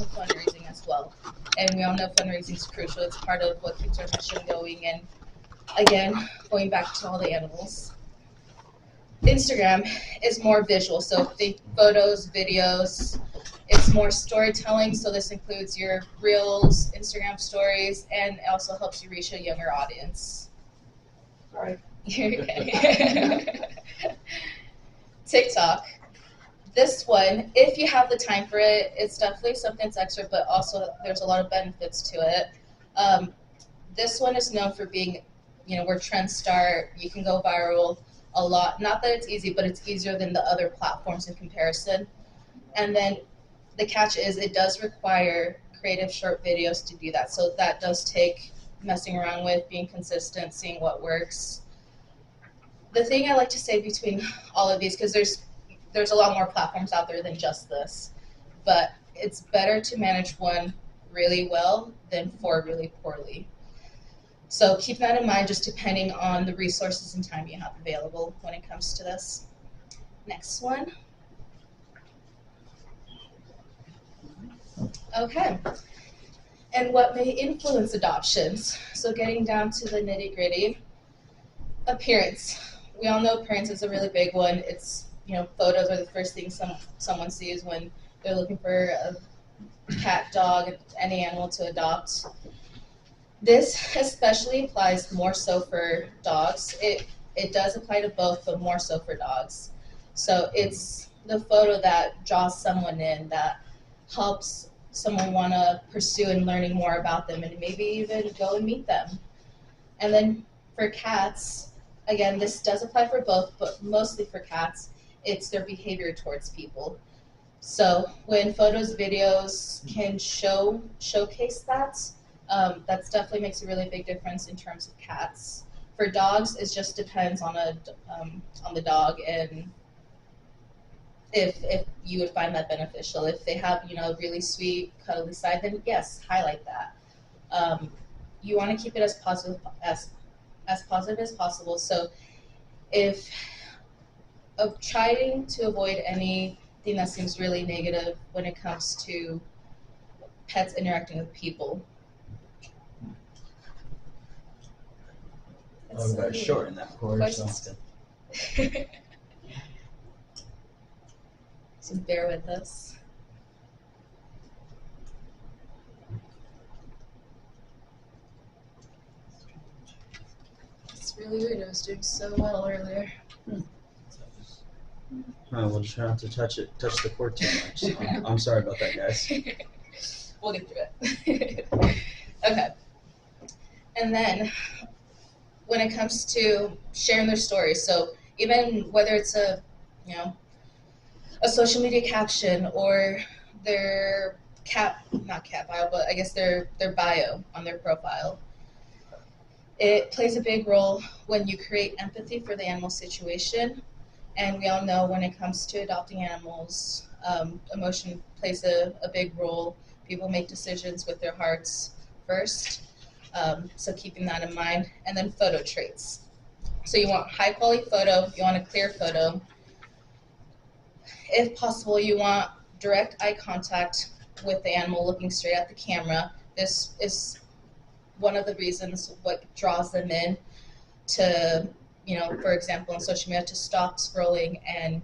also fundraising as well. And we all know fundraising is crucial. It's part of what keeps our mission going. And again, going back to all the animals, Instagram is more visual. So think photos, videos. It's more storytelling. So this includes your reels, Instagram stories, and it also helps you reach a younger audience. Sorry. You're okay. TikTok. This one, if you have the time for it, it's definitely something that's extra, but also there's a lot of benefits to it. This one is known for being, where trends start. You can go viral a lot. Not that it's easy, but it's easier than the other platforms in comparison. And then the catch is it does require creative short videos to do that. So that does take messing around with, being consistent, seeing what works. The thing I like to say between all of these, because there's a lot more platforms out there than just this, but it's better to manage one really well than 4 really poorly. So keep that in mind, just depending on the resources and time you have available when it comes to this. Next one. Okay. And what may influence adoptions? So getting down to the nitty-gritty. Appearance. We all know appearance is a really big one. It's, photos are the first thing someone sees when they're looking for a cat, dog, any animal to adopt. This especially applies more so for dogs. It does apply to both, but more so for dogs. So it's the photo that draws someone in, that helps someone want to pursue and learning more about them and maybe even go and meet them. And then for cats, again, this does apply for both, but mostly for cats, it's their behavior towards people. So when photos, videos can showcase that, that definitely makes a really big difference in terms of cats. For dogs, it just depends on the dog and if you would find that beneficial. If they have a really sweet, cuddly side, then yes, highlight that. You want to keep it as positive as possible. So if trying to avoid anything that seems really negative when it comes to pets interacting with people. We got short in that quarter, so so bear with us. It's really weird. I was doing so well earlier. We'll just try not to touch the cord too much. So I'm sorry about that, guys. We'll get through it. Okay. And then when it comes to sharing their stories, so even whether it's a social media caption or their not cat bio, but I guess their bio on their profile, it plays a big role when you create empathy for the animal situation. And we all know when it comes to adopting animals, emotion plays a big role. People make decisions with their hearts first. So keeping that in mind. And then photo traits. So you want high quality photo, you want a clear photo. If possible, you want direct eye contact with the animal looking straight at the camera. This is one of the reasons what draws them in to, for example, on social media, to stop scrolling and,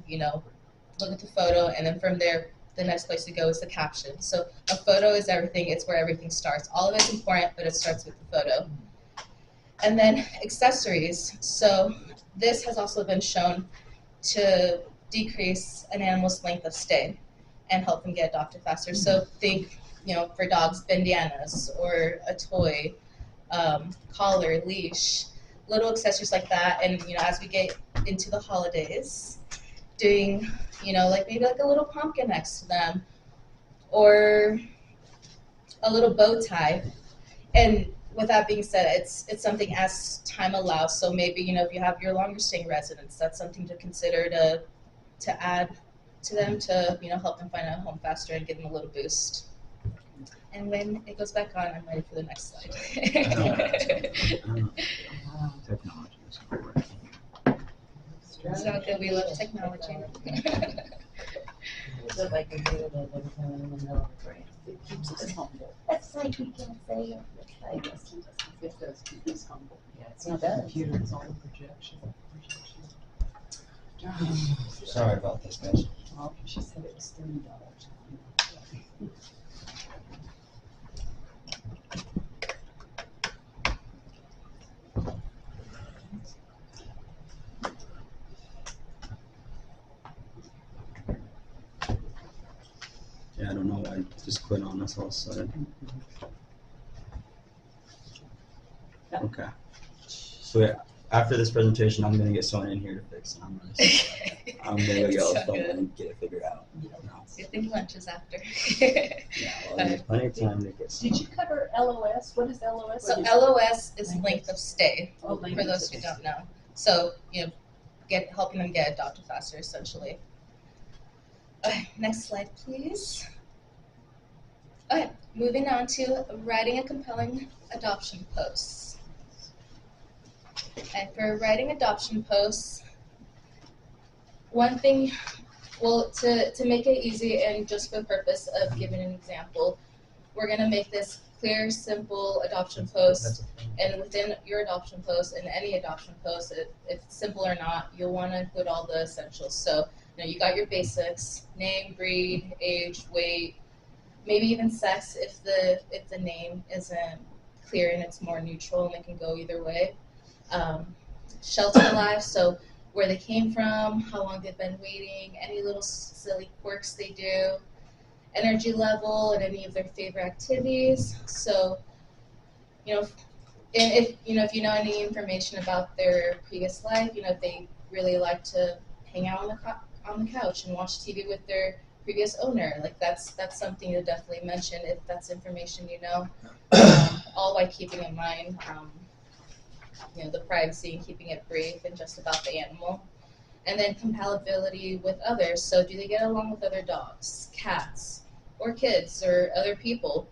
look at the photo, and then from there, the next place to go is the caption. So a photo is everything. It's where everything starts. All of it's important, but it starts with the photo. And then accessories. So this has also been shown to decrease an animal's length of stay and help them get adopted faster. So think, for dogs, bandanas or a toy, collar, leash, little accessories like that. And, as we get into the holidays, doing, maybe a little pumpkin next to them or a little bow tie. And with that being said, it's something as time allows. So maybe, if you have your longer staying residents, that's something to consider to add to them to, help them find a home faster and give them a little boost. And when it goes back on, I'm ready for the next slide. Technology is So good, we love technology. Is it like a good of everything in the middle of the brain? It keeps us humble. That's like we can say it. I guess it does keep us humble. Yeah, it's It not does. the computer, it's all the projection. Sorry about this, guys. Well, she said it was $30. Yeah, I don't know why it just quit on us all of a sudden. Okay. So yeah, after this presentation, I'm gonna get someone in here to fix it. I'm really sorry. I'm gonna go yell at So someone good. and get it figured out. No. Good thing lunch is after. Yeah, well, there's plenty of time to get Did someone. you cover LOS? What is LOS? So LOS is length of stay, Oh, for length those of who stay. don't know. So, helping them get adopted faster, essentially. Okay, next slide, please. Okay, moving on to writing a compelling adoption post. And for writing adoption posts, one thing, well, to make it easy and just for the purpose of giving an example, we're going to make this clear, simple adoption post. And within your adoption post and any adoption post, if it's simple or not, you'll want to include all the essentials. So, you got your basics: name, breed, age, weight, maybe even sex if the name isn't clear and it's more neutral and it can go either way. Shelter life, so where they came from, how long they've been waiting, any little silly quirks they do, energy level, and any of their favorite activities. So, and if you know any information about their previous life, if they really like to hang out on the couch and watch TV with their previous owner, like that's something to definitely mention if that's information all while keeping in mind the privacy and keeping it brief and just about the animal. And then compatibility with others. So do they get along with other dogs, cats, or kids, or other people?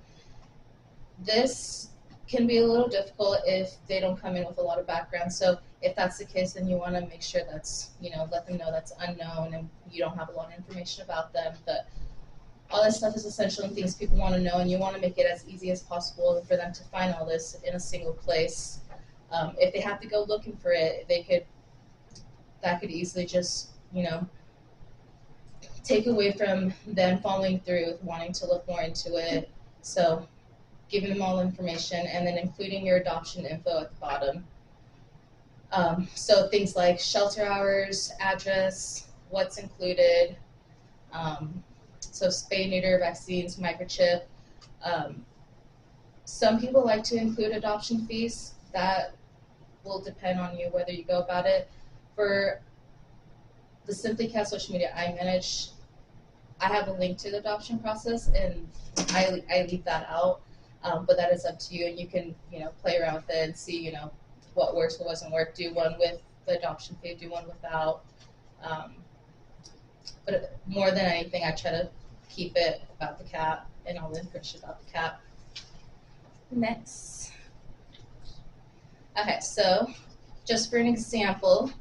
This can be a little difficult if they don't come in with a lot of background. So if that's the case, then you want to make sure that's, let them know that's unknown and you don't have a lot of information about them. But all this stuff is essential and things people want to know, and you want to make it as easy as possible for them to find all this in a single place. If they have to go looking for it, that could easily just, take away from them following through with wanting to look more into it. So giving them all the information and then including your adoption info at the bottom. So things like shelter hours, address, what's included, so spay, neuter, vaccines, microchip. Some people like to include adoption fees. That will depend on you whether you go about it. For the Simply Cat social media I manage, I have a link to the adoption process and I leave that out. But that is up to you, and you can play around with it and see what works, what doesn't work. Do one with the adoption fee, do one without. But more than anything, I try to keep it about the cat and all the information about the cat. Next. Okay, so just for an example,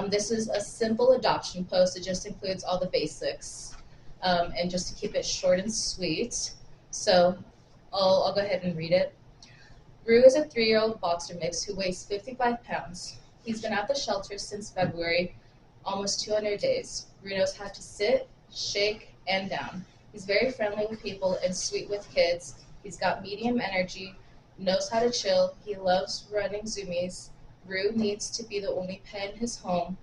this is a simple adoption post. It just includes all the basics, and just to keep it short and sweet. So I'll go ahead and read it. Rue is a 3-year-old boxer mix who weighs 55 pounds. He's been at the shelter since February, almost 200 days. Rue knows how to sit, shake, and down. He's very friendly with people and sweet with kids. He's got medium energy, knows how to chill. He loves running zoomies. Rue needs to be the only pet in his home.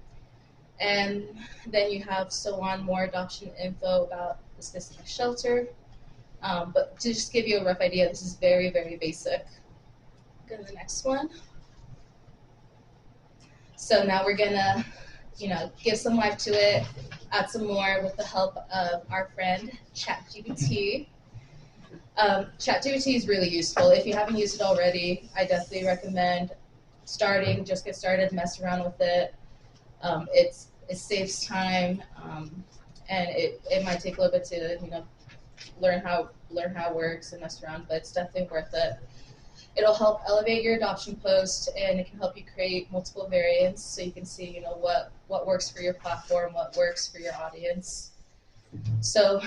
And then you have so on, more adoption info about the specific shelter. But to just give you a rough idea, this is very, very basic. Go to the next one. So now we're gonna, give some life to it, add some more with the help of our friend ChatGPT. ChatGPT is really useful. If you haven't used it already, I definitely recommend starting. Just get started, mess around with it. It saves time, and it might take a little bit to learn how it works and mess around, but it's definitely worth it. It'll help elevate your adoption post, and it can help you create multiple variants so you can see what works for your platform, what works for your audience. So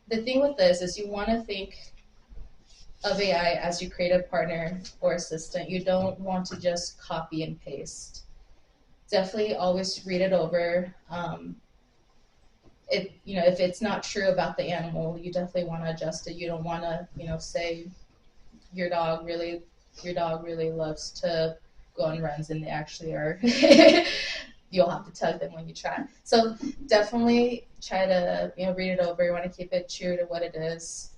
the thing with this is you want to think of AI as your creative partner or assistant. You don't want to just copy and paste. Definitely always read it over. If it's not true about the animal, you definitely want to adjust it. You don't want to, say your dog really loves to go on runs and they actually are. You'll have to tug them when you try. So definitely try to read it over. You want to keep it true to what it is.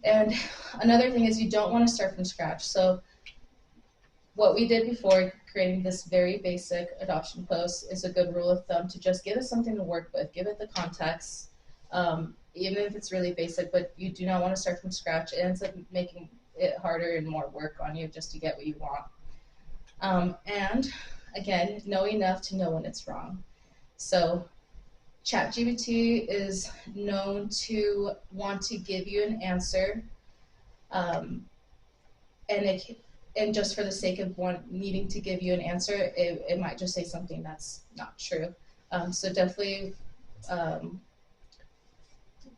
And another thing is you don't want to start from scratch. So what we did before creating this very basic adoption post is a good rule of thumb to just give it something to work with, give it the context, even if it's really basic, but you do not want to start from scratch. It ends up making it harder and more work on you just to get what you want. And again, know enough to know when it's wrong. So ChatGPT is known to want to give you an answer, and just for the sake of needing to give you an answer, it might just say something that's not true. So definitely,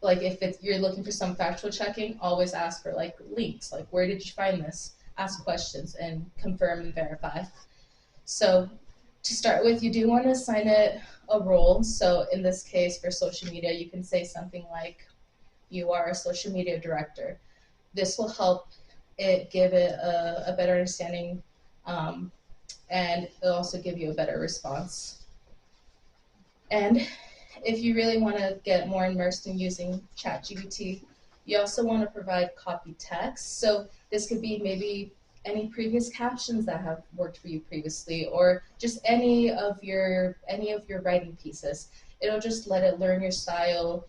like if you're looking for some factual checking, always ask for like links, like where did you find this? Ask questions and confirm and verify. So to start with, you do want to assign it a role. So in this case, for social media, you can say something like, you are a social media director. This will help it give it a better understanding, and it'll also give you a better response. And if you really want to get more immersed in using ChatGPT, you also want to provide copy text. So this could be maybe any previous captions that have worked for you previously, or just any of your writing pieces. It'll just let it learn your style,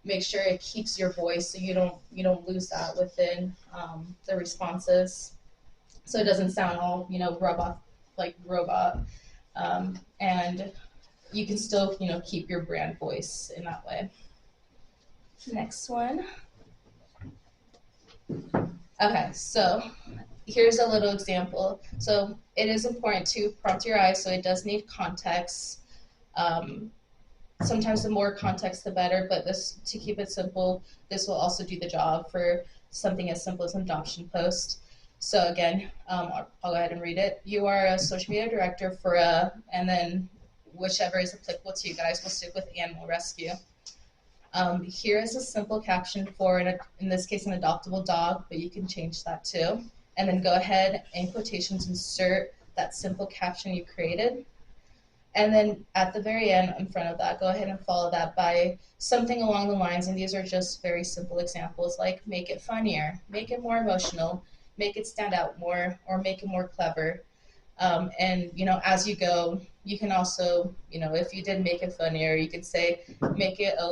make sure it keeps your voice so you don't lose that within the responses, so it doesn't sound all robot, and you can still keep your brand voice in that way. Next one. Okay, so here's a little example. So it is important to prompt your eyes, so it does need context. Sometimes the more context, the better, but to keep it simple, this will also do the job for something as simple as an adoption post. So again, I'll go ahead and read it. You are a social media director for and then whichever is applicable to you guys. We'll stick with animal rescue. Here is a simple caption for, in this case, an adoptable dog, but you can change that too. And then go ahead and quotations insert that simple caption you created. And then at the very end, in front of that, go ahead and follow that by something along the lines, and these are just very simple examples, like make it funnier, make it more emotional, make it stand out more, or make it more clever. And as you go, you can also, if you did make it funnier, you could say make it a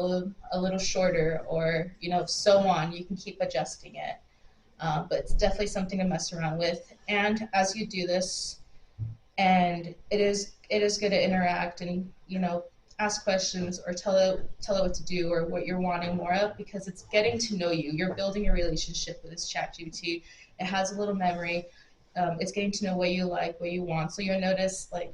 little shorter, or so on. You can keep adjusting it, but it's definitely something to mess around with. And as you do this, and it is good to interact and ask questions or tell it what to do or what you're wanting more of, because it's getting to know you. You're building a relationship with this ChatGPT. It has a little memory. It's getting to know what you like, what you want. So you'll notice, like,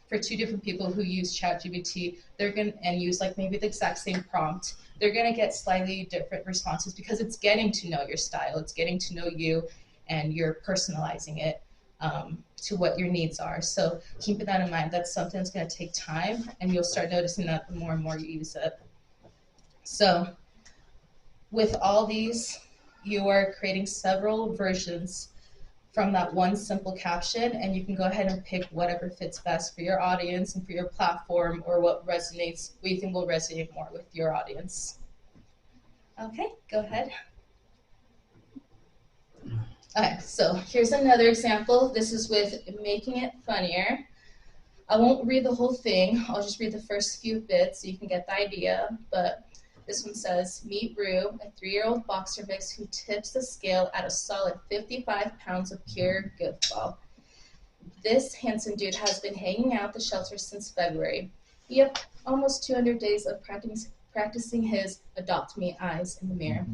for two different people who use ChatGPT, they're going to use like maybe the exact same prompt, they're going to get slightly different responses because it's getting to know your style. It's getting to know you, and you're personalizing it to what your needs are. So keeping that in mind, that's something that's going to take time, and you'll start noticing that the more and more you use it. So with all these, you are creating several versions from that one simple caption, and you can go ahead and pick whatever fits best for your audience and for your platform, or what you think will resonate more with your audience. Okay, go ahead. Okay, so here's another example. This is with making it funnier. I won't read the whole thing. I'll just read the first few bits so you can get the idea. But this one says, meet Rue, a 3-year-old boxer mix who tips the scale at a solid 55 pounds of pure goofball. This handsome dude has been hanging out at the shelter since February. Yep, almost 200 days of practicing his adopt me eyes in the mirror.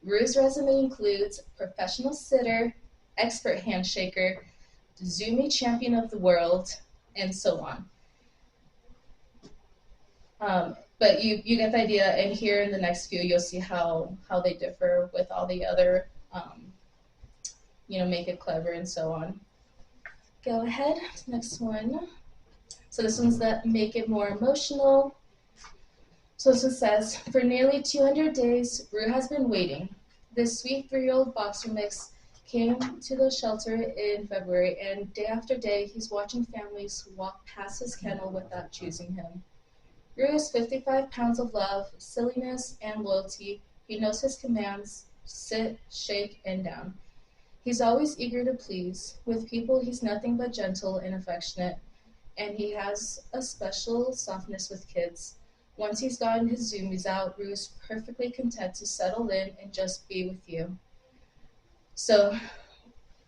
Rue's resume includes professional sitter, expert handshaker, Zoomy champion of the world, and so on. but you get the idea, and here in the next few you'll see how they differ with all the other make it clever and so on. Go ahead, next one. So this one's that make it more emotional. So this one says, for nearly 200 days, Rue has been waiting. This sweet 3-year-old boxer mix came to the shelter in February, and day after day, he's watching families walk past his kennel without choosing him. Rue is 55 pounds of love, silliness, and loyalty. He knows his commands: sit, shake, and down. He's always eager to please. With people, he's nothing but gentle and affectionate, and he has a special softness with kids. Once he's gotten his zoomies out, Rue is perfectly content to settle in and just be with you. So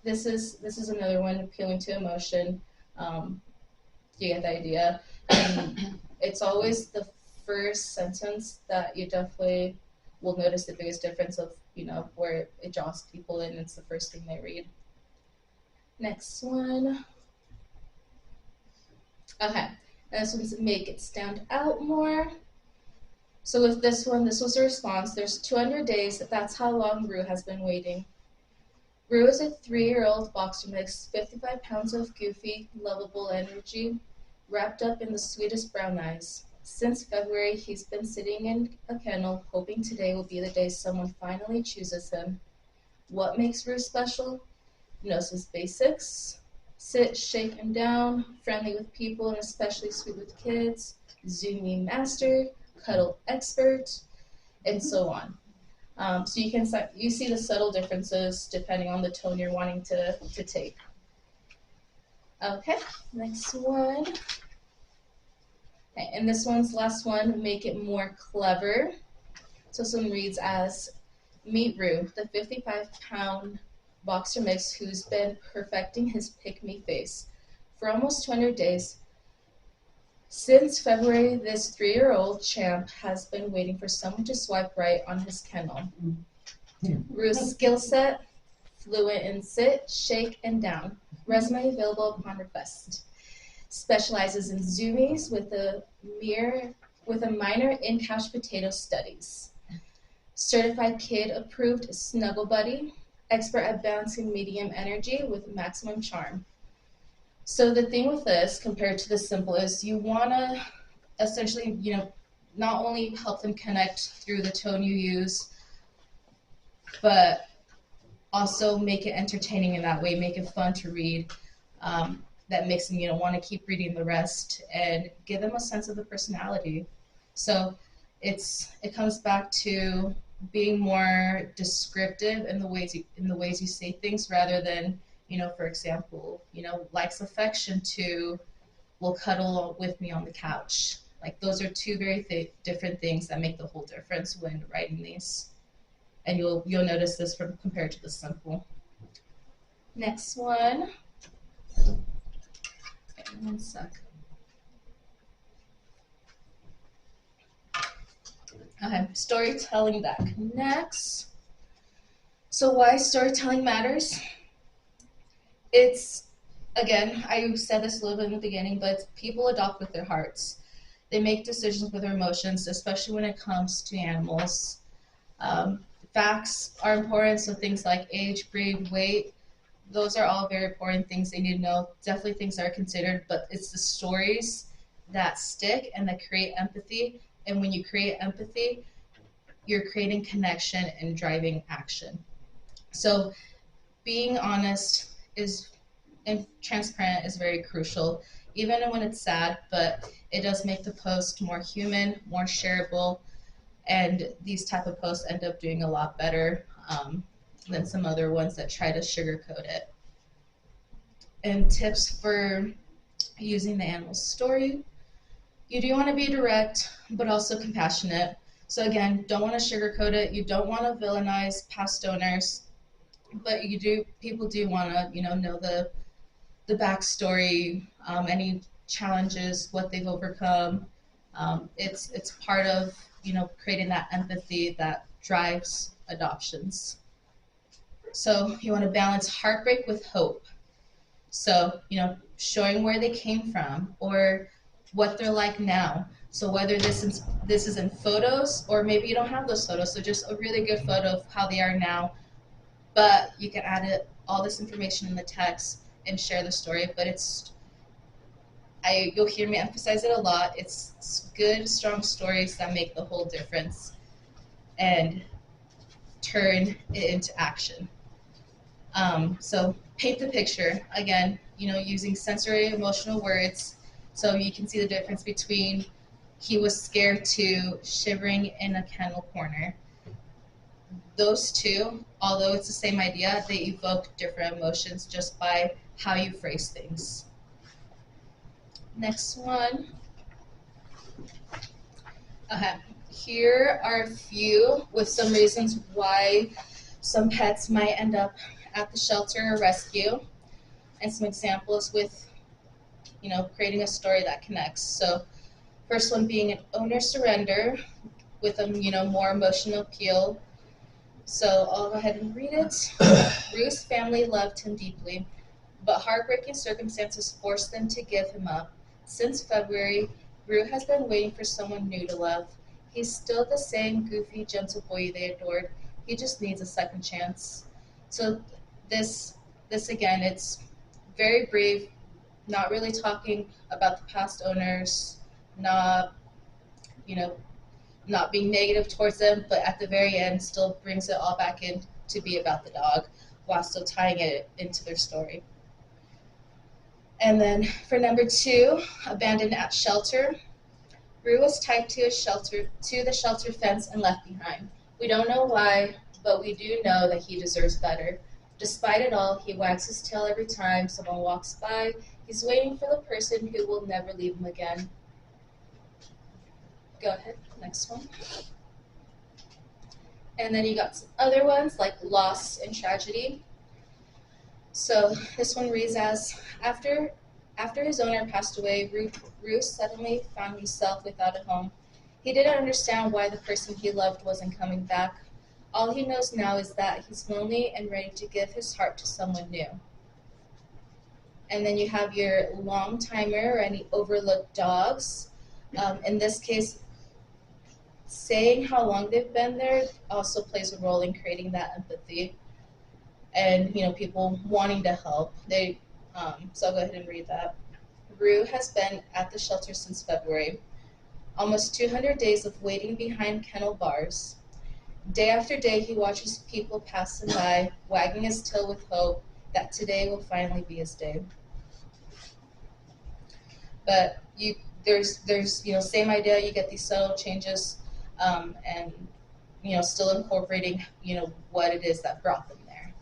this is another one appealing to emotion. You get the idea. It's always the first sentence that you definitely will notice the biggest difference of, where it draws people in. It's the first thing they read. Next one. Okay, and this one's make it stand out more. So with this one, this was a response. There's 200 days. That's how long Rue has been waiting. Rue is a 3-year-old boxer mix, 55 pounds of goofy, lovable energy, wrapped up in the sweetest brown eyes. Since February, he's been sitting in a kennel, hoping today will be the day someone finally chooses him. What makes Rue special? Knows his basics. Sit, shake, and down, friendly with people, and especially sweet with kids, zooming master, cuddle expert, and so on. So you see the subtle differences depending on the tone you're wanting to take. Okay, next one. Okay, and this one's last one, make it more clever. So this one reads as, meet Rue, the 55-pound boxer mix who's been perfecting his pick-me face for almost 200 days. Since February, this 3-year-old champ has been waiting for someone to swipe right on his kennel. Rue's skill set, fluent in sit, shake, and down. Resume available upon request. Specializes in zoomies with a minor in couch potato studies. Certified kid approved snuggle buddy. Expert at balancing medium energy with maximum charm. So the thing with this, compared to the simple, is you want to essentially, not only help them connect through the tone you use, but also make it entertaining in that way, make it fun to read. That makes them, want to keep reading the rest and give them a sense of the personality. So it comes back to being more descriptive in the ways you say things, rather than, for example, likes affection to will cuddle with me on the couch. Like, those are two very different things that make the whole difference when writing these. And you'll notice this from compared to the simple. Next one. Okay, 1 sec. Okay, storytelling that connects. So why storytelling matters? It's, again, I said this a little bit in the beginning, but people adopt with their hearts. They make decisions with their emotions, especially when it comes to animals. Facts are important, so things like age, breed, weight, those are all very important things they need to know. Definitely things that are considered, but it's the stories that stick and that create empathy. And when you create empathy, you're creating connection and driving action. So being honest and transparent is very crucial, even when it's sad, but it does make the post more human, more shareable, and these type of posts end up doing a lot better than some other ones that try to sugarcoat it. And tips for using the animal's story. You do want to be direct, but also compassionate. So again, don't want to sugarcoat it. You don't want to villainize past owners, but people do want to, know the backstory, any challenges, what they've overcome. It's part of, creating that empathy that drives adoptions. So you want to balance heartbreak with hope. So, showing where they came from, or what they're like now. So whether this is in photos, or maybe you don't have those photos, so just a really good photo of how they are now, but you can add all this information in the text and share the story. But you'll hear me emphasize it a lot. It's good, strong stories that make the whole difference and turn it into action. So paint the picture again, using sensory emotional words, so you can see the difference between he was scared to shivering in a kennel corner. Those two, although it's the same idea, they evoke different emotions just by how you phrase things. Next one. Okay. Here are a few with some reasons why some pets might end up at the shelter or rescue, and some examples with, creating a story that connects. So first one being an owner surrender with a, more emotional appeal. So I'll go ahead and read it. Ruth's family loved him deeply, but heartbreaking circumstances forced them to give him up. Since February, Rue has been waiting for someone new to love. He's still the same goofy, gentle boy they adored. He just needs a second chance. So this again, it's very brief, not really talking about the past owners, not, not being negative towards them, but at the very end still brings it all back in to be about the dog while still tying it into their story. And then for number 2, abandoned at shelter. Rue was tied to the shelter fence and left behind. We don't know why, but we do know that he deserves better. Despite it all, he wags his tail every time someone walks by. He's waiting for the person who will never leave him again. Go ahead, next one. And then you got some other ones like loss and tragedy. So this one reads as, after his owner passed away, Rue suddenly found himself without a home. He didn't understand why the person he loved wasn't coming back. All he knows now is that he's lonely and ready to give his heart to someone new. And then you have your long timer or any overlooked dogs. In this case, saying how long they've been there also plays a role in creating that empathy and people wanting to help. So I'll go ahead and read that. Rue has been at the shelter since February. Almost 200 days of waiting behind kennel bars. Day after day, he watches people pass him by, wagging his tail with hope that today will finally be his day. But there's same idea. You get these subtle changes, and still incorporating what it is that brought them there,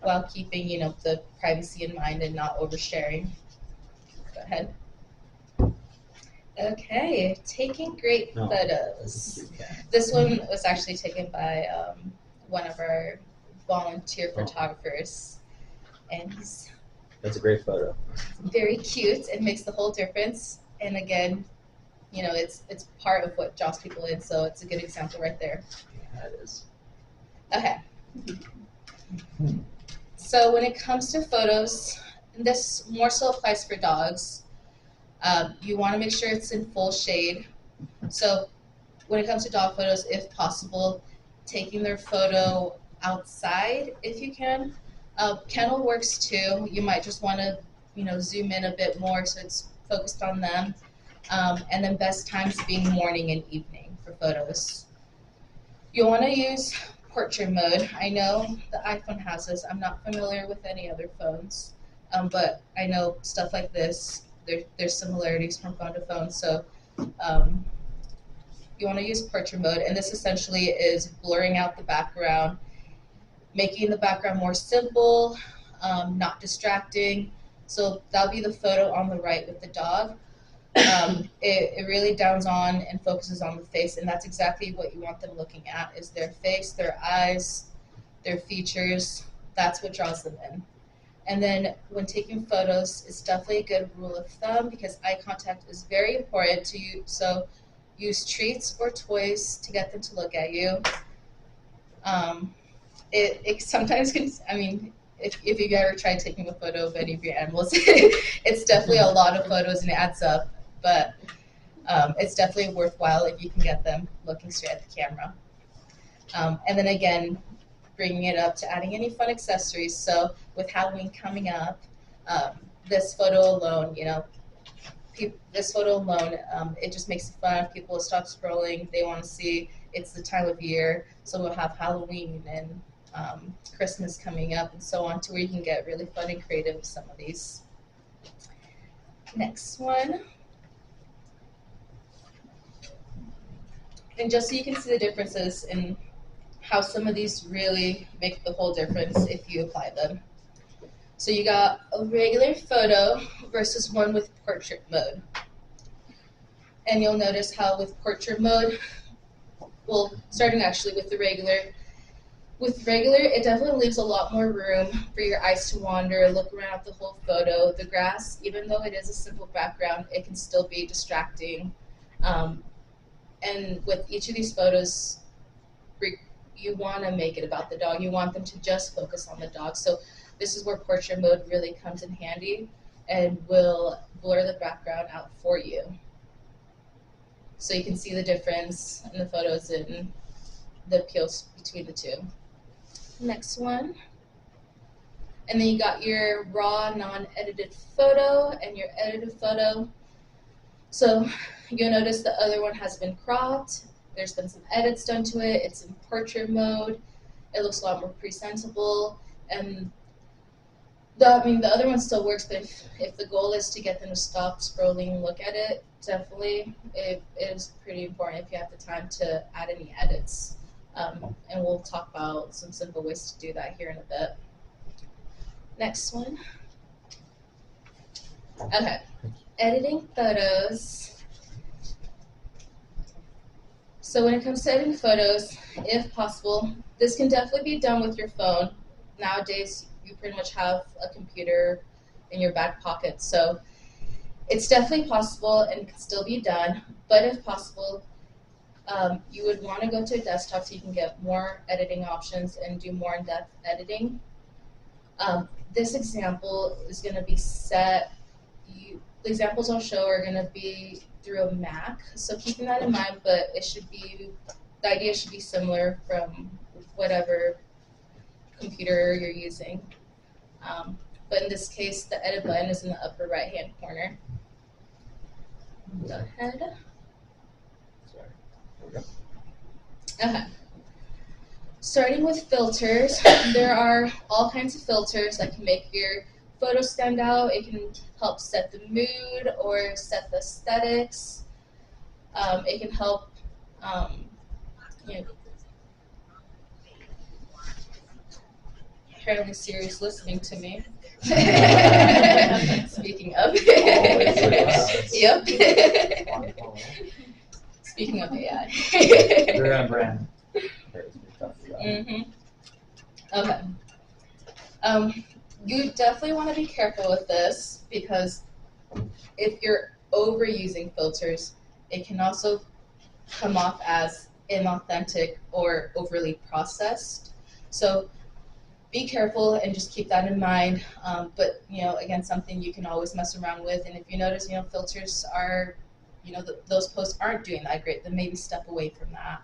while keeping the privacy in mind and not oversharing. Go ahead. Okay, taking great photos. This one was actually taken by one of our volunteer photographers, and That's a great photo. very cute and makes the whole difference. And again, it's part of what draws people in, so it's a good example right there. Yeah, it is. Okay. So when it comes to photos, and this more so applies for dogs, you want to make sure it's in full shade. So when it comes to dog photos, if possible, taking their photo outside if you can. Kennel works too. You might just want to zoom in a bit more so it's focused on them. And then best times being morning and evening for photos. You'll want to use portrait mode. I know the iPhone has this. I'm not familiar with any other phones, but I know stuff like this, there's similarities from phone to phone. So you want to use portrait mode, and this essentially is blurring out the background, making the background more simple, not distracting. So that'll be the photo on the right with the dog. It really downs on and focuses on the face, and that's exactly what you want them looking at, is their face, their eyes, their features. That's what draws them in. And then when taking photos, it's definitely a good rule of thumb because eye contact is very important to you. So use treats or toys to get them to look at you. It sometimes can, if you've ever tried taking a photo of any of your animals, it's definitely a lot of photos and it adds up. but it's definitely worthwhile if you can get them looking straight at the camera. And then again, bringing it up to adding any fun accessories. So with Halloween coming up, this photo alone, it just makes it fun. People will stop scrolling. They want to see. It's the time of year, so we'll have Halloween and Christmas coming up and so on, to where you can get really fun and creative with some of these. Next one. And just so you can see the differences in how some of these really make the whole difference if you apply them. So you got a regular photo versus one with portrait mode. And you'll notice how with portrait mode, well, starting actually with the regular, it definitely leaves a lot more room for your eyes to wander, look around at the whole photo. The grass, even though it is a simple background, it can still be distracting. And with each of these photos, you want to make it about the dog. You want them to just focus on the dog. So this is where portrait mode really comes in handy and will blur the background out for you. So you can see the difference in the photos and the appeals between the two. Next one. And then you got your raw, non-edited photo and your edited photo. So you'll notice the other one has been cropped. There's been some edits done to it. It's in portrait mode. It looks a lot more presentable. And the other one still works, but if the goal is to get them to stop scrolling and look at it, definitely it is pretty important if you have the time to add any edits. And we'll talk about some simple ways to do that here in a bit. Next one. Okay, editing photos. So when it comes to editing photos, if possible, this can definitely be done with your phone. Nowadays, you pretty much have a computer in your back pocket, so it's definitely possible and can still be done. But if possible, you would want to go to a desktop so you can get more editing options and do more in-depth editing. This example is going to be set. The examples I'll show are going to be through a Mac, so keeping that in mind. But the idea should be similar from whatever computer you're using. But in this case, the edit button is in the upper right-hand corner. Go ahead. Okay. Starting with filters, there are all kinds of filters that can make your photo stand out. It can help set the mood or set the aesthetics. It can help, apparently Siri's listening to me. Speaking of. Yep. Speaking of AI. They're on brand. Mm-hmm. Okay. You definitely want to be careful with this, because if you're overusing filters, it can also come off as inauthentic or overly processed. So be careful and just keep that in mind. But again, something you can always mess around with. And if you notice, filters are, those posts aren't doing that great, then maybe step away from that.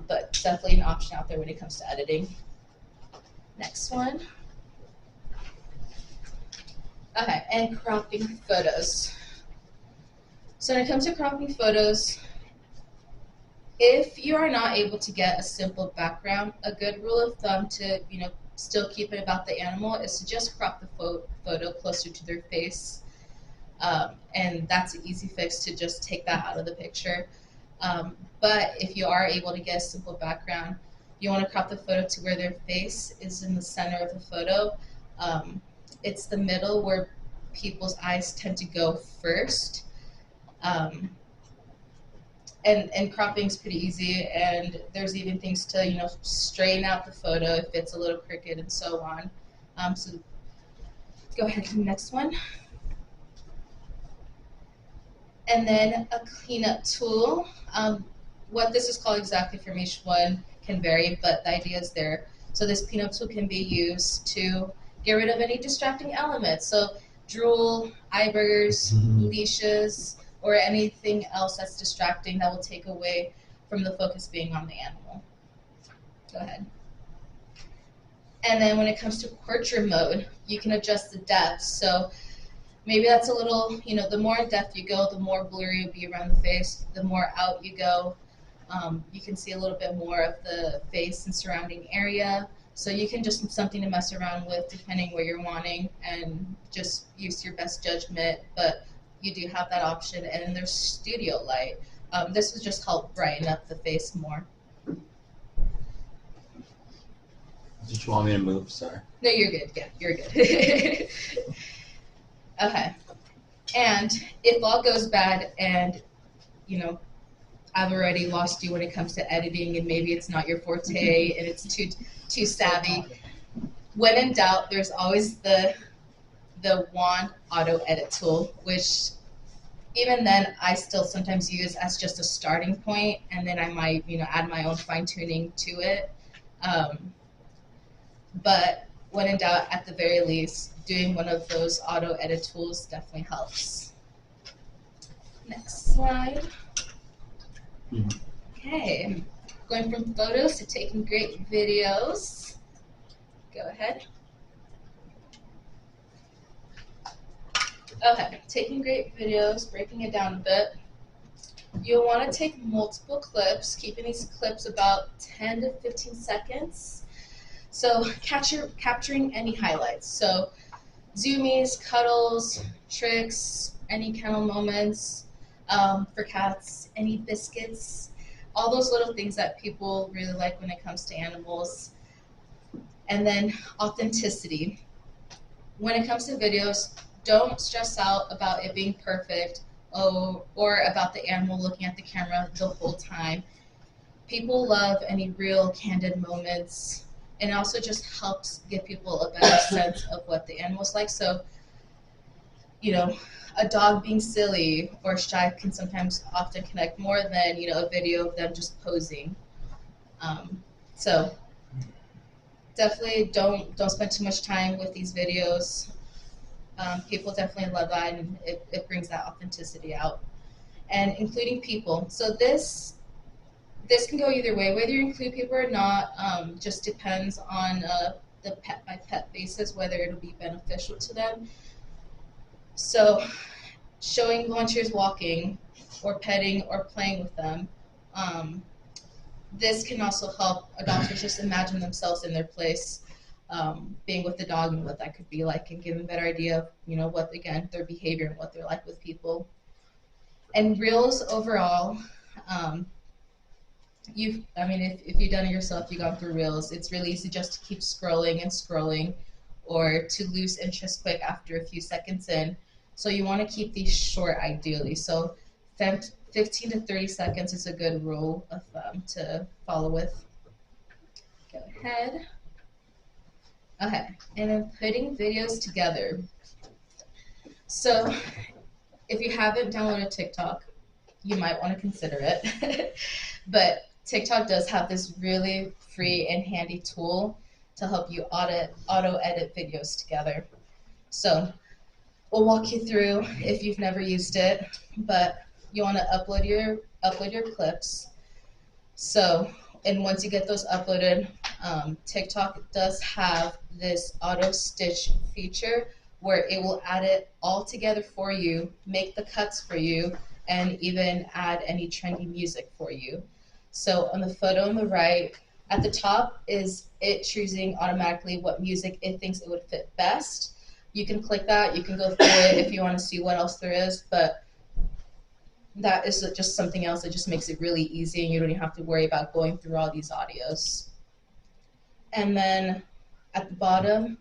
But definitely an option out there when it comes to editing. Next one. Okay, and cropping photos. So when it comes to cropping photos, if you are not able to get a simple background, a good rule of thumb to still keep it about the animal is to just crop the photo closer to their face. And that's an easy fix, to just take that out of the picture. But if you are able to get a simple background, you want to crop the photo to where their face is in the center of the photo. It's the middle where people's eyes tend to go first. And cropping is pretty easy, and there's even things to straighten out the photo if it's a little crooked and so on. So go ahead to the next one. And then a cleanup tool. What this is called exactly from each one can vary, but the idea is there. So this cleanup tool can be used to get rid of any distracting elements. So drool, eye burgers, leashes, or anything else that's distracting that will take away from the focus being on the animal. Go ahead. And then when it comes to portrait mode, you can adjust the depth. So maybe that's a little, the more in depth you go, the more blurry it'll be around the face. The more out you go, you can see a little bit more of the face and surrounding area. So you can just something to mess around with depending what you're wanting and just use your best judgment. But you do have that option. And then there's studio light. This will just help brighten up the face more. Did you want me to move? Sorry. No, you're good. Yeah, you're good. Okay. And if all goes bad and, I've already lost you when it comes to editing and maybe it's not your forte and it's too savvy, when in doubt, there's always the wand auto edit tool, which even then I still sometimes use as just a starting point, and then I might, add my own fine tuning to it. But when in doubt, at the very least, doing one of those auto edit tools definitely helps. Next slide. Okay, going from photos to taking great videos. Go ahead. Okay, taking great videos, breaking it down a bit. You'll want to take multiple clips, keeping these clips about 10 to 15 seconds. So capturing any highlights. So zoomies, cuddles, tricks, any kennel moments, for cats, any biscuits, all those little things that people really like when it comes to animals. And then authenticity. When it comes to videos, don't stress out about it being perfect or about the animal looking at the camera the whole time. People love any real candid moments, and it also just helps give people a better sense of what the animal's like. So, a dog being silly or shy can sometimes often connect more than, a video of them just posing. So definitely don't spend too much time with these videos. People definitely love that, and it brings that authenticity out. And including people. So this can go either way, whether you include people or not. Just depends on the pet by pet basis, whether it'll be beneficial to them. So showing volunteers walking or petting or playing with them, this can also help adopters just imagine themselves in their place, being with the dog and what that could be like, and give them a better idea of, what, again, their behavior and what they're like with people. And reels overall, if you've done it yourself, you've gone through reels, it's really easy just to keep scrolling and scrolling, or to lose interest quick after a few seconds in. So you want to keep these short ideally. So 15 to 30 seconds is a good rule of thumb to follow with. Go ahead. Okay, and then putting videos together. So if you haven't downloaded TikTok, you might want to consider it. But TikTok does have this really free and handy tool to help you auto edit videos together. So we'll walk you through if you've never used it, but you want to upload your clips. So, and once you get those uploaded, TikTok does have this auto stitch feature where it will add it all together for you, make the cuts for you, and even add any trendy music for you. So on the photo on the right, at the top is it choosing automatically what music it thinks it would fit best. You can click that, you can go through it if you want to see what else there is, but that is just something else that just makes it really easy, and you don't even have to worry about going through all these audios. And then at the bottom,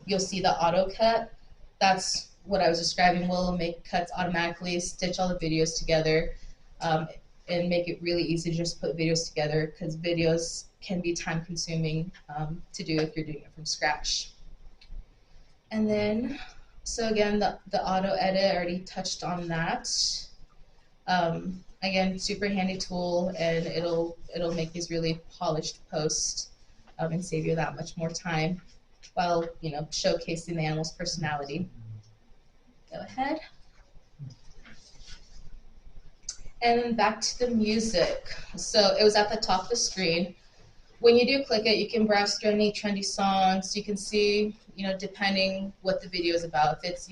you'll see the auto cut. That's what I was describing. We'll make cuts automatically, stitch all the videos together, and make it really easy to just put videos together, because videos can be time consuming to do if you're doing it from scratch. And then, so again, the auto edit, I already touched on that. Again, super handy tool, and it'll make these really polished posts and save you that much more time while showcasing the animal's personality. Go ahead. And then back to the music. So it was at the top of the screen. When you do click it, you can browse through any trendy songs. You can see, depending what the video is about. If it's,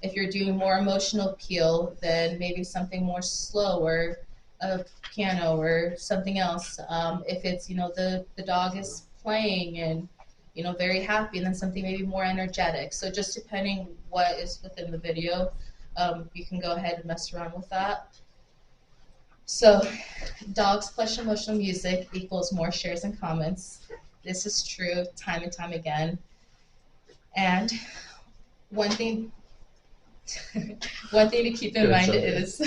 if you're doing more emotional appeal, then maybe something more slow or a piano or something else. If it's, the dog is playing and, very happy, and then something maybe more energetic. So just depending what is within the video, you can go ahead and mess around with that. So dogs plus emotional music equals more shares and comments. This is true time and time again. And one thing to keep in mind is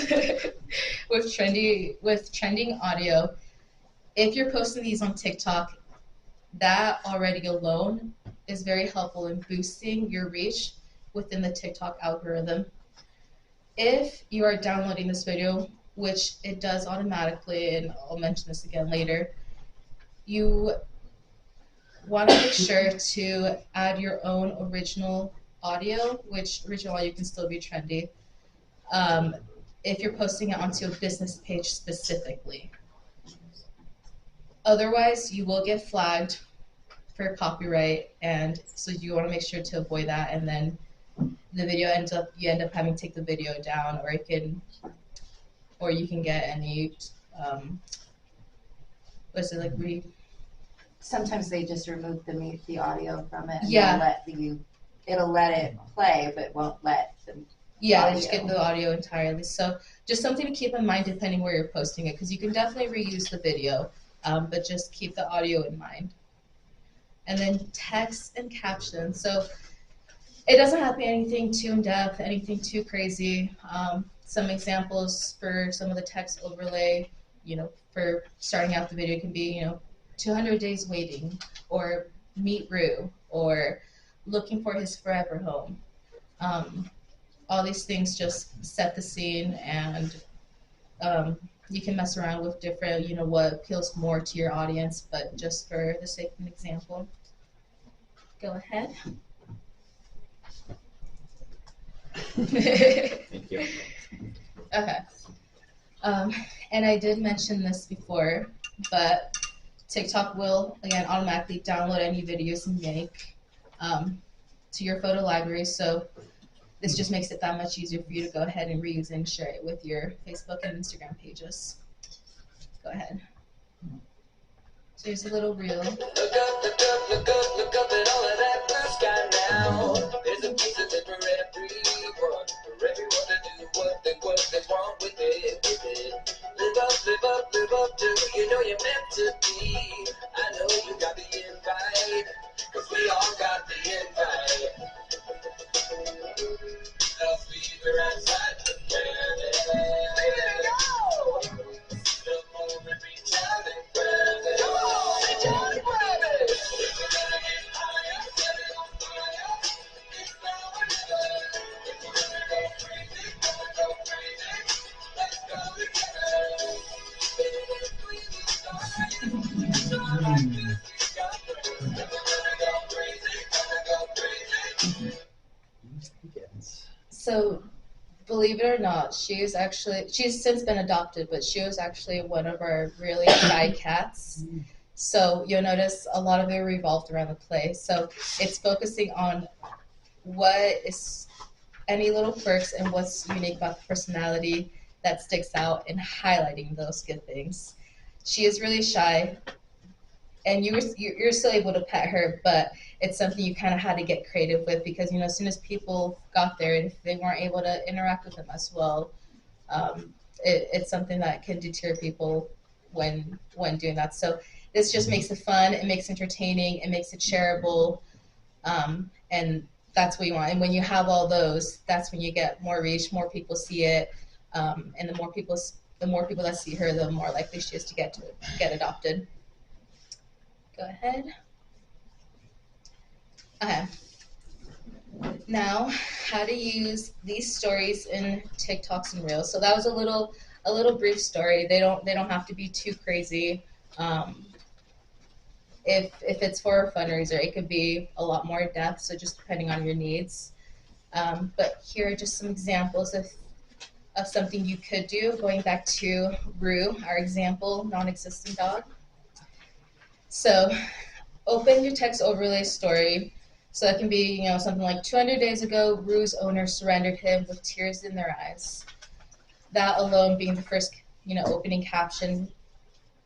with trending audio, if you're posting these on TikTok, that already alone is very helpful in boosting your reach within the TikTok algorithm. If you are downloading this video, which it does automatically, and I'll mention this again later, you want to make sure to add your own original audio, which original audio can still be trendy, if you're posting it onto a business page specifically. Otherwise, you will get flagged for copyright, and so you want to make sure to avoid that, and then the video you end up having to take the video down, or you can get any Sometimes they just remove the audio from it, and Yeah. it'll let it play, but won't let the they just get the audio entirely. So just something to keep in mind depending where you're posting it, because you can definitely reuse the video, but just keep the audio in mind. And then text and captions. So it doesn't have to be anything too in-depth, anything too crazy. Some examples for some of the text overlay, for starting out the video can be, 200 days waiting, or meet Rue, or looking for his forever home. All these things just set the scene, and you can mess around with different, what appeals more to your audience, but just for the sake of an example. Go ahead. Thank you. Okay. And I did mention this before, but TikTok will, again, automatically download any videos you make to your photo library. So this just makes it that much easier for you to go ahead and reuse and share it with your Facebook and Instagram pages. Go ahead. So here's a little reel. Look up at all of that blue sky now. There's a piece of it for everyone to do what's wrong with it. Live up to who you know you're meant to be. I know you got the invite, 'cause we all got the invite. Else we were outside the planet. Leave it go! The moment reach out and grab it. Come on, reach out and grab it. If we're gonna get higher, set it on fire. It's now or never. If we're gonna go crazy, let's go together. If we decide, it's all right, 'cause we got through. If we're gonna go crazy. So, believe it or not, she's since been adopted, but she was actually one of our really shy cats. So you'll notice a lot of it revolved around the play. So it's focusing on what is any little quirks and what's unique about the personality that sticks out, and highlighting those good things. She is really shy, and you're still able to pet her, but it's something you kind of had to get creative with, because as soon as people got there, and if they weren't able to interact with them as well, it's something that can deter people when doing that. So this just makes it fun, it makes it entertaining, it makes it shareable, and that's what you want. And when you have all those, that's when you get more reach, more people see it, and the more people that see her, the more likely she is to get adopted. Go ahead. Okay. Now, how to use these stories in TikToks and Reels. So that was a little brief story. They don't have to be too crazy. If it's for a fundraiser, it could be a lot more in depth. So just depending on your needs. But here are just some examples of something you could do, going back to Rue, our example, non-existent dog. So open your text overlay story. So that can be, something like 200 days ago, Rue's owner surrendered him with tears in their eyes. That alone being the first, opening caption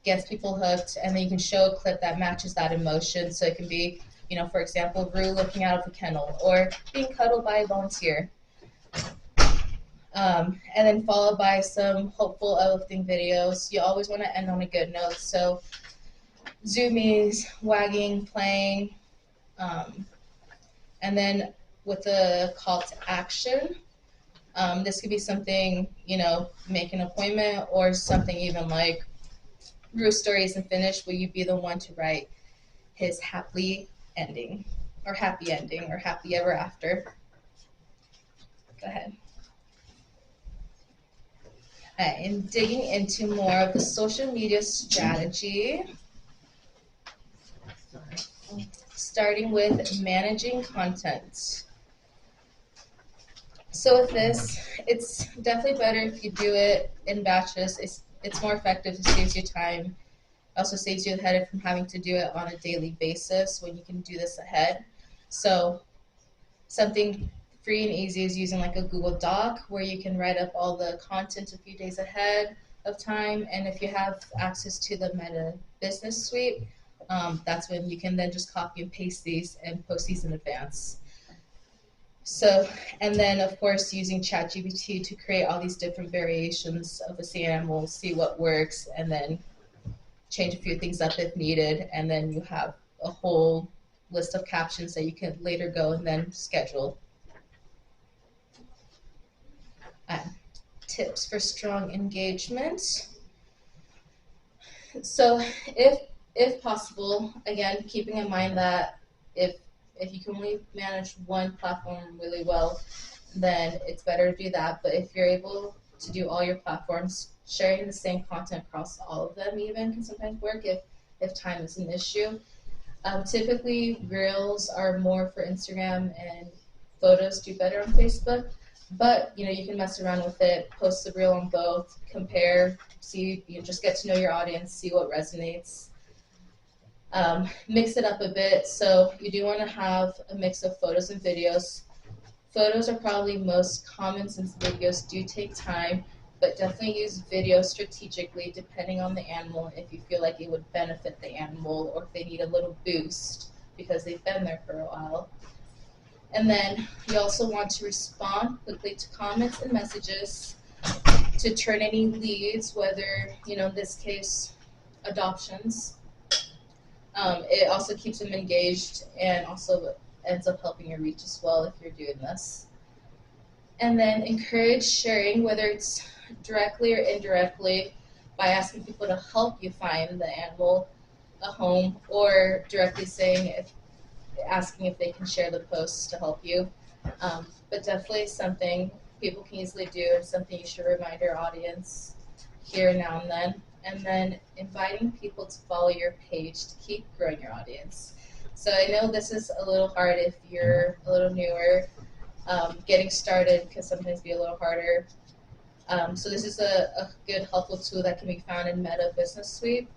gets people hooked, and then you can show a clip that matches that emotion. So it can be, for example, Rue looking out of the kennel or being cuddled by a volunteer. And then followed by some hopeful, uplifting videos. You always want to end on a good note. So zoomies, wagging, playing, and then with a call to action. This could be something, make an appointment, or something even like, Rue's story isn't finished. Will you be the one to write his happy ending, or happy ever after? Go ahead. And digging into more of the social media strategy, starting with managing content. So with this, it's definitely better if you do it in batches. It's more effective. It saves you time. It also saves you the headache from having to do it on a daily basis when you can do this ahead. So something free and easy is using like a Google Doc where you can write up all the content a few days ahead of time. And if you have access to the Meta Business Suite, that's when you can then just copy and paste these and post these in advance. So, and then of course using ChatGPT to create all these different variations of the same animal, see what works, and then change a few things up if needed, and then you have a whole list of captions that you can later go and then schedule. Tips for strong engagement. So if possible, again, keeping in mind that if you can only manage one platform really well, then it's better to do that. But if you're able to do all your platforms, sharing the same content across all of them even can sometimes work if time is an issue. Typically, Reels are more for Instagram, and photos do better on Facebook. But you can mess around with it, post the Reel on both, compare, see, just get to know your audience, see what resonates. Mix it up a bit. So you do want to have a mix of photos and videos. Photos are probably most common since videos do take time, but definitely use video strategically depending on the animal if you feel like it would benefit the animal or if they need a little boost because they've been there for a while. And then you also want to respond quickly to comments and messages to turn any leads, whether, in this case, adoptions. It also keeps them engaged and also ends up helping your reach as well if you're doing this. And then encourage sharing, whether it's directly or indirectly, by asking people to help you find the animal a home, or directly asking if they can share the posts to help you. But definitely something people can easily do and something you should remind your audience here now and then. And then inviting people to follow your page to keep growing your audience. So I know this is a little hard if you're a little newer. Getting started can sometimes be a little harder. So this is a good helpful tool that can be found in Meta Business Suite.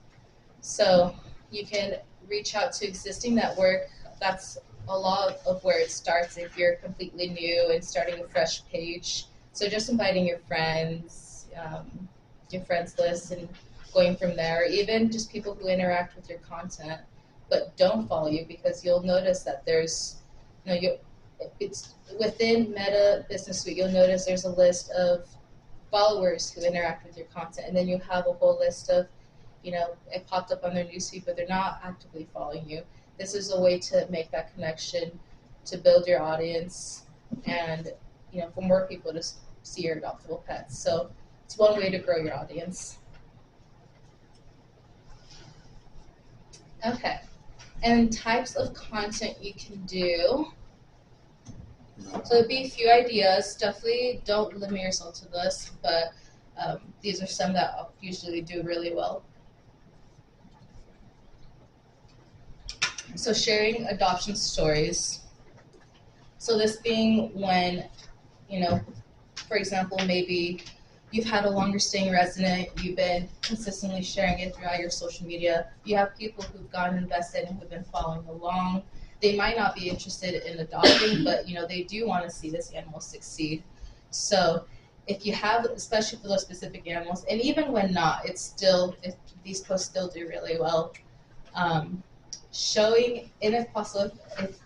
So you can reach out to existing network. That's a lot of where it starts if you're completely new and starting a fresh page. So just inviting your friends list, and going from there, even just people who interact with your content but don't follow you, because you'll notice that there's, it's within Meta Business Suite, you'll notice there's a list of followers who interact with your content, and then you have a whole list of, it popped up on their newsfeed, but they're not actively following you. This is a way to make that connection, to build your audience, and, for more people to see your adoptable pets. So it's one way to grow your audience. Okay, and types of content you can do. So it'd be a few ideas. Definitely don't limit yourself to this, but these are some that usually do really well. So sharing adoption stories. So this being when, for example, maybe you've had a longer staying resident, you've been consistently sharing it throughout your social media. You have people who've gotten invested and who've been following along. They might not be interested in adopting, but they do want to see this animal succeed. So if you have, especially for those specific animals, and even when not, if these posts still do really well. Showing, and if possible, if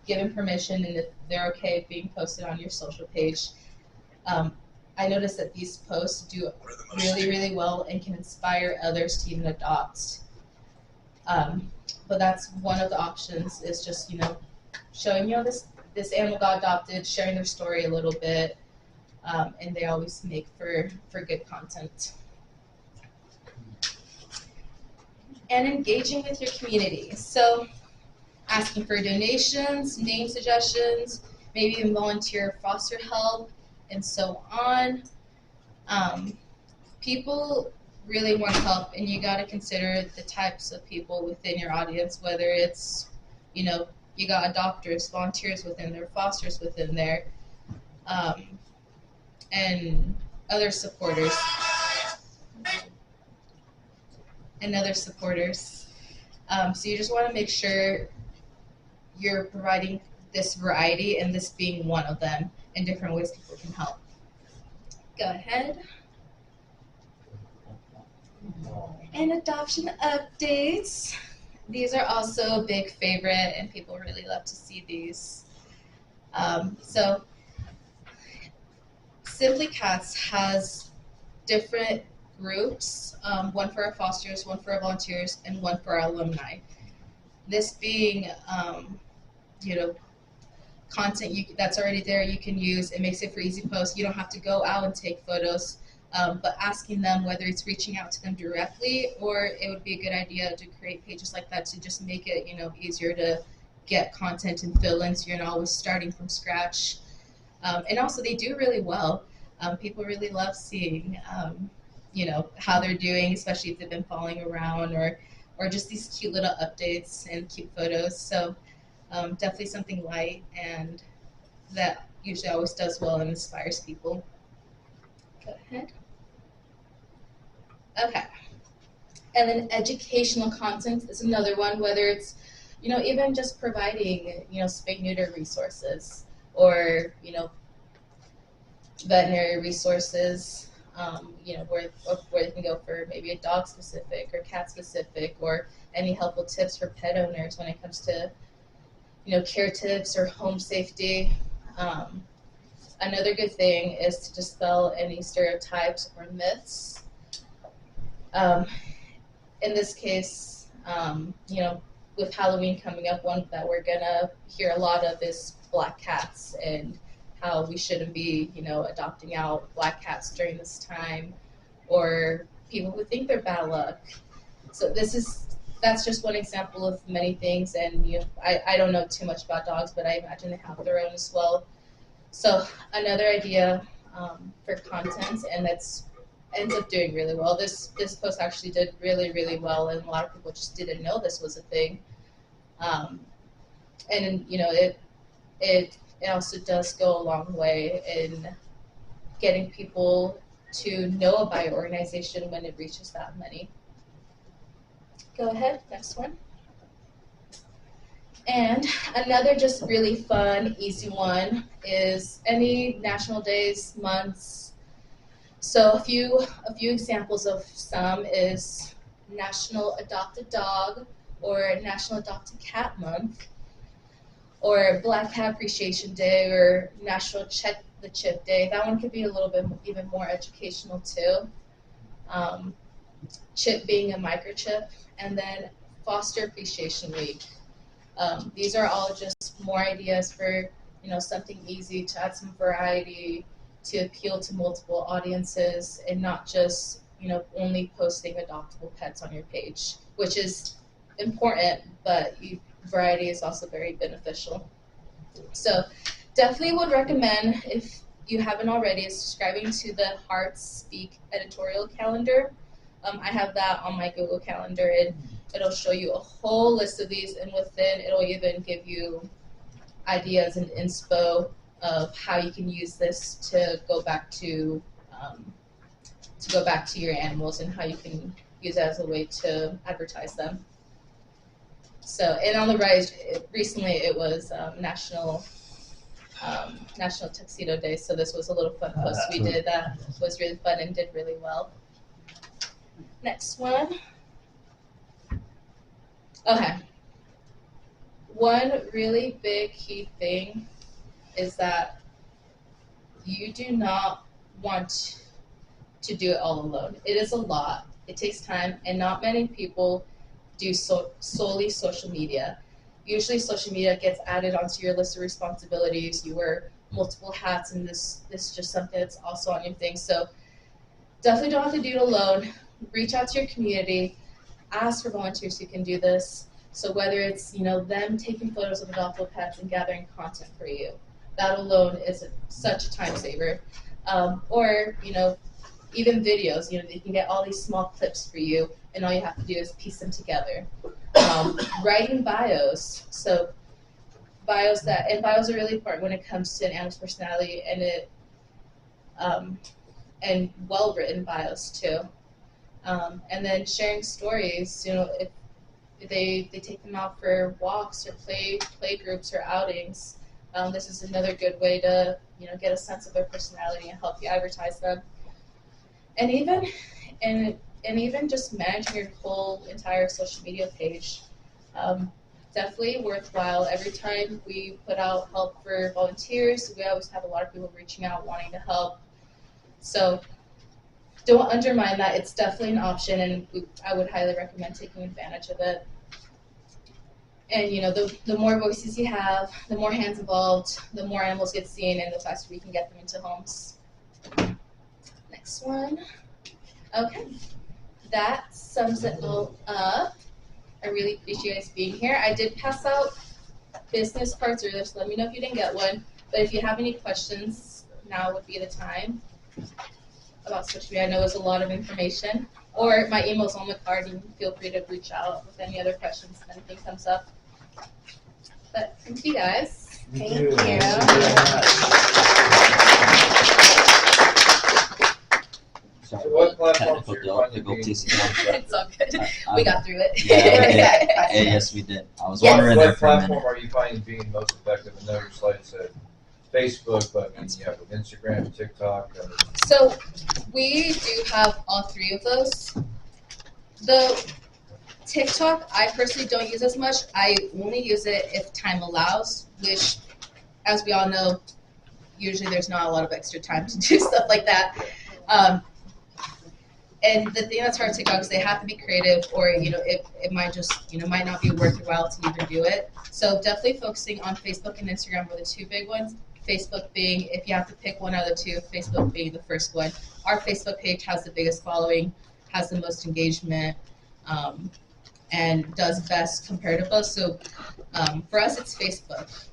given permission and if they're okay being posted on your social page, I noticed that these posts do really, really well and can inspire others to even adopt. But that's one of the options, is just showing this animal got adopted, sharing their story a little bit, and they always make for good content. And engaging with your community. So asking for donations, name suggestions, maybe even volunteer foster help, and so on. People really want help, and you got to consider the types of people within your audience, whether it's, you got adopters, volunteers within there, fosters within there, and other supporters. So you just want to make sure you're providing this variety, and this being one of them, in different ways people can help. Go ahead. And adoption updates. These are also a big favorite, and people really love to see these. So Simply Cats has different groups, one for our fosters, one for our volunteers, and one for our alumni. This being, content that's already there you can use. It makes it for easy posts. You don't have to go out and take photos, but asking them, whether it's reaching out to them directly, or it would be a good idea to create pages like that to just make it, easier to get content and fill in, so you're not always starting from scratch. And also, they do really well. People really love seeing, how they're doing, especially if they've been following around, or just these cute little updates and cute photos. So definitely something light, and that usually always does well and inspires people. Go ahead. Okay. And then educational content is another one, whether it's, even just providing, spay neuter resources, or, veterinary resources, where they can go for maybe a dog specific or cat specific, or any helpful tips for pet owners when it comes to, care tips or home safety. Another good thing is to dispel any stereotypes or myths. In this case, with Halloween coming up, one that we're gonna hear a lot of is black cats, and how we shouldn't be, adopting out black cats during this time, or people who think they're bad luck. So that's just one example of many things, and I don't know too much about dogs, but I imagine they have their own as well. So another idea for content, and that's ends up doing really well. This post actually did really, really well, and a lot of people just didn't know this was a thing. And it also does go a long way in getting people to know about your organization when it reaches that many. Go ahead, next one. And another just really fun, easy one is any national days, months. So a few examples of some is National Adopted Dog, or National Adopted Cat Month, or Black Cat Appreciation Day, or National Check the Chip Day. That one could be a little bit even more educational too. Chip being a microchip, and then Foster Appreciation Week. These are all just more ideas for something easy to add some variety, to appeal to multiple audiences, and not just only posting adoptable pets on your page, which is important, but variety is also very beneficial. So definitely would recommend, if you haven't already, is subscribing to the Hearts Speak editorial calendar. I have that on my Google Calendar, and it'll show you a whole list of these, and within it'll even give you ideas and inspo of how you can use this to go back to to go back to your animals and how you can use it as a way to advertise them. So, and on the rise, recently it was National Tuxedo Day, so this was a little fun post we did that was really fun and did really well. Next one. Okay. One really big key thing is that you do not want to do it all alone. It is a lot. It takes time, and not many people do solely social media. Usually social media gets added onto your list of responsibilities. You wear multiple hats, and this is just something that's also on your thing. So definitely don't have to do it alone. Reach out to your community. Ask for volunteers who can do this. So whether it's, them taking photos of adoptable pets and gathering content for you, that alone is such a time saver. Or, even videos, you can get all these small clips for you, and all you have to do is piece them together. Writing bios. So bios are really important when it comes to an animal's personality, and well-written bios too. And then sharing stories, if they take them out for walks or play groups or outings. This is another good way to get a sense of their personality and help you advertise them. And even just managing your whole entire social media page, definitely worthwhile. Every time we put out help for volunteers, we always have a lot of people reaching out wanting to help. So don't undermine that. It's definitely an option, and I would highly recommend taking advantage of it. And the more voices you have, the more hands involved, the more animals get seen, and the faster we can get them into homes. Next one. Okay, that sums it all up. I really appreciate you guys being here. I did pass out business cards earlier, so let me know if you didn't get one. But if you have any questions, now would be the time about social media. I know it's a lot of information. Or my email's on the card, and feel free to reach out with any other questions if anything comes up. But thank you guys. Thank you. So what platforms technical are you finding difficulties. It's all good. We got through it. Yeah, yes, we did. I was Yes. wondering there What for a minute. platform are you finding being most effective? I know your slide said Facebook, but I mean, you have with Instagram, TikTok. So we do have all three of those. The TikTok, I personally don't use as much. I only use it if time allows, which, as we all know, usually there's not a lot of extra time to do stuff like that. And the thing that's hard with TikTok is they have to be creative, or it might just might not be worth your while to even do it. So definitely focusing on Facebook and Instagram were the two big ones. Facebook being, if you have to pick one out of the two, Facebook being the first one. Our Facebook page has the biggest following, has the most engagement, and does best compared to both. So for us, it's Facebook.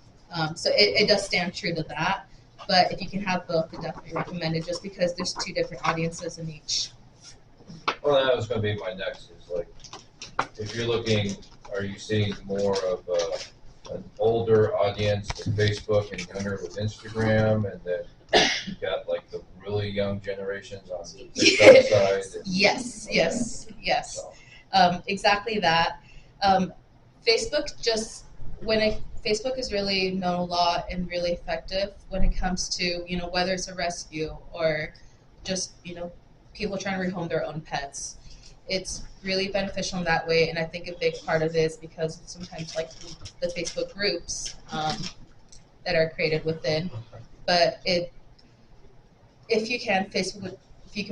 So it does stand true to that. But if you can have both, I definitely recommend it, just because there's two different audiences in each. Well, that was going to be my next. Is like, if you're looking, are you seeing more of an older audience with Facebook and younger with Instagram, and then you've got like the really young generations on the TikTok side? Yes. Exactly that. Facebook Facebook is really known a lot and really effective when it comes to whether it's a rescue or just people trying to rehome their own pets. It's really beneficial in that way, and I think a big part of it is because sometimes like the Facebook groups that are created within. But if you can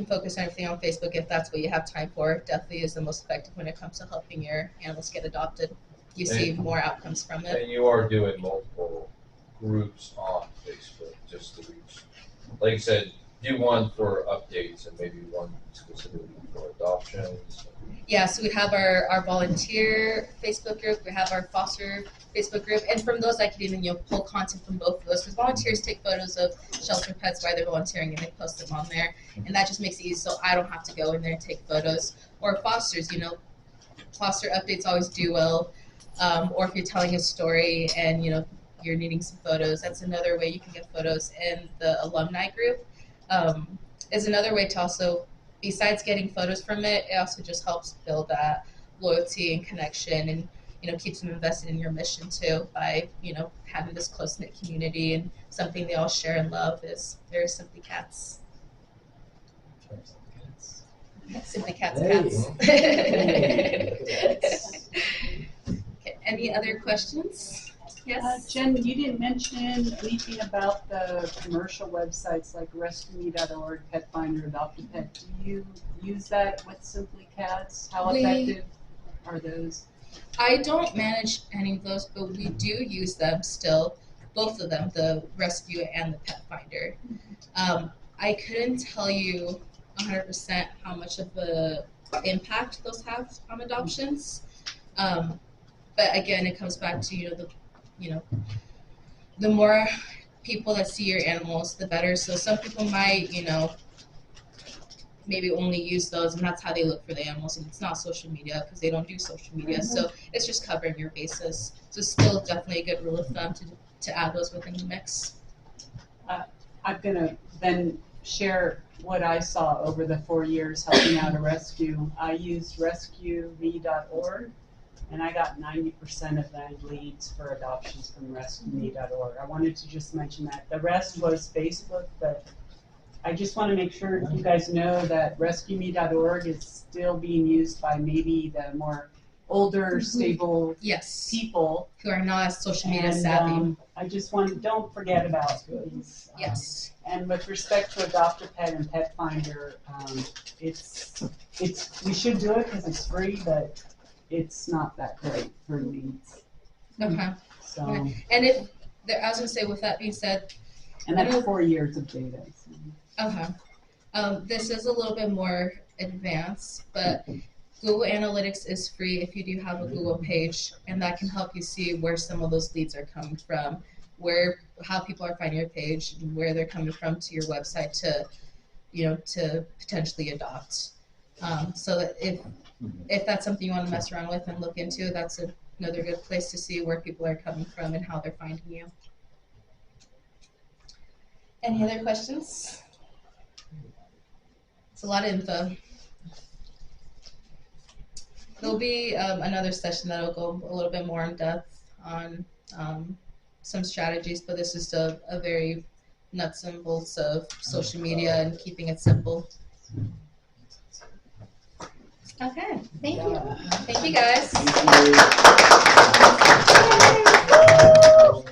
focus everything on Facebook, if that's what you have time for, it definitely is the most effective when it comes to helping your animals get adopted. You see more outcomes from it. And you are doing multiple groups on Facebook just to reach, like you said, do one for updates and maybe one specifically for adoptions. Yeah, so we have our volunteer Facebook group, we have our foster Facebook group, and from those I can even pull content from both of those, because volunteers take photos of shelter pets while they're volunteering and they post them on there, and that just makes it easy so I don't have to go in there and take photos. Or fosters, foster updates always do well, or if you're telling a story and you're needing some photos, that's another way you can get photos. And the alumni group is another way to also besides getting photos from it, it also just helps build that loyalty and connection, and keeps them invested in your mission too by having this close knit community, and something they all share and love is their Simply Cats. Simply Cats cats. Okay, any other questions? Yes. Jen, you didn't mention anything about the commercial websites like rescueme.org, Pet Finder, Adopt a Pet. Do you use that with Simply Cats? How effective are those? I don't manage any of those, but we do use them still, both of them, the Rescue and the Pet Finder. I couldn't tell you 100% how much of the impact those have on adoptions. But again, it comes back to the more people that see your animals, the better. So some people might maybe only use those, and that's how they look for the animals, and it's not social media because they don't do social media. So it's just covering your bases. So still definitely a good rule of thumb to add those within the mix. I'm gonna then share what I saw over the 4 years helping out a rescue. I used rescueme.org, and I got 90% of the leads for adoptions from rescueme.org. I wanted to just mention that. The rest was Facebook, but I just want to make sure you guys know that rescueme.org is still being used by maybe the more older, stable Yes. people Who are not as social media and savvy. I just want, don't forget about these. Yes. And with respect to Adopt a Pet and Pet Finder, it's we should do it because it's free, but it's not that great for leads. Okay. So, And if I was gonna say, with that being said, and that's 4 years of data. So. this is a little bit more advanced, but Google Analytics is free if you do have a Google page, and that can help you see where some of those leads are coming from, how people are finding your page, and where they're coming from to your website to potentially adopt. So that if that's something you want to mess around with and look into, that's another good place to see where people are coming from and how they're finding you. Any other questions? It's a lot of info. There'll be another session that'll go a little bit more in depth on some strategies, but this is a very nuts and bolts of social media and keeping it simple. Okay, thank you. Thank you guys. Thank you.